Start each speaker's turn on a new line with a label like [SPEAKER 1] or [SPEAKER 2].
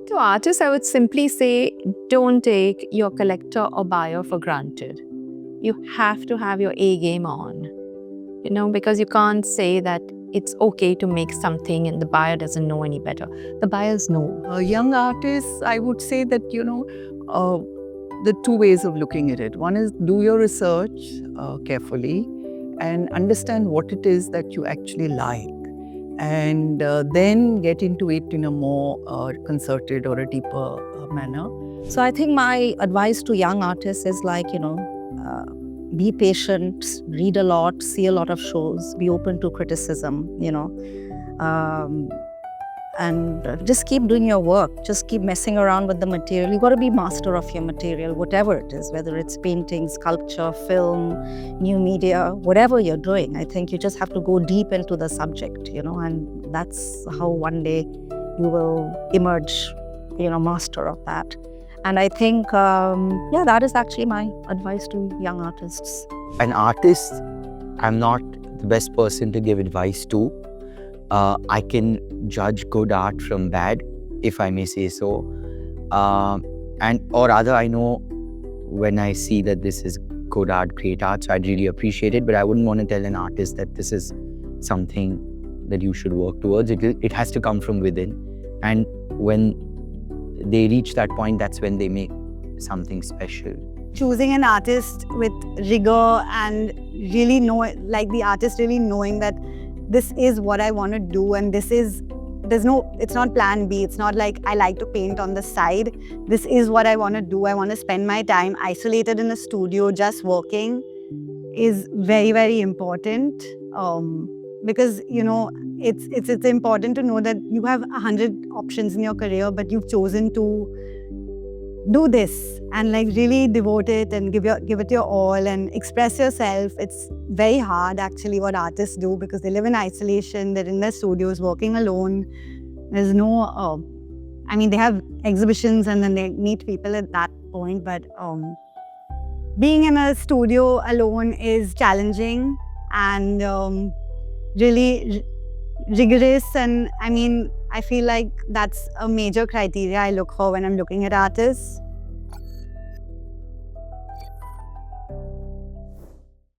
[SPEAKER 1] To artists, I would simply say, don't take your collector or buyer for granted. You have to have your A game on, because you can't say that it's okay to make something and the buyer doesn't know any better. The buyers know.
[SPEAKER 2] Young artists, I would say that, the two ways of looking at it. One is do your research carefully and understand what it is that you actually like. And then get into it in a more concerted or a deeper manner.
[SPEAKER 3] So I think my advice to young artists is be patient, read a lot, see a lot of shows, be open to criticism, and just keep doing your work. Just keep messing around with the material. You've got to be master of your material, whatever it is, whether it's painting, sculpture, film, new media, whatever you're doing. I think you just have to go deep into the subject, and that's how one day you will emerge, master of that. And I think, that is actually my advice to young artists.
[SPEAKER 4] An artist, I'm not the best person to give advice to. I can judge good art from bad, if I may say so. Or rather, I know when I see that this is good art, great art, so I'd really appreciate it. But I wouldn't want to tell an artist that this is something that you should work towards. It has to come from within. And when they reach that point, that's when they make something special.
[SPEAKER 5] Choosing an artist with rigor and really the artist really knowing that this is what I want to do, and it's not plan B. It's not like I like to paint on the side. This is what I want to do. I want to spend my time isolated in a studio just working is very, very important. Because, it's important to know that you have 100 options in your career, but you've chosen to do this and really devote it and give it your all and express yourself. It's very hard actually what artists do because they live in isolation. They're in their studios working alone. There's no, they have exhibitions and then they meet people at that point. But being in a studio alone is challenging and really rigorous, and I feel like that's a major criteria I look for when I'm looking at artists.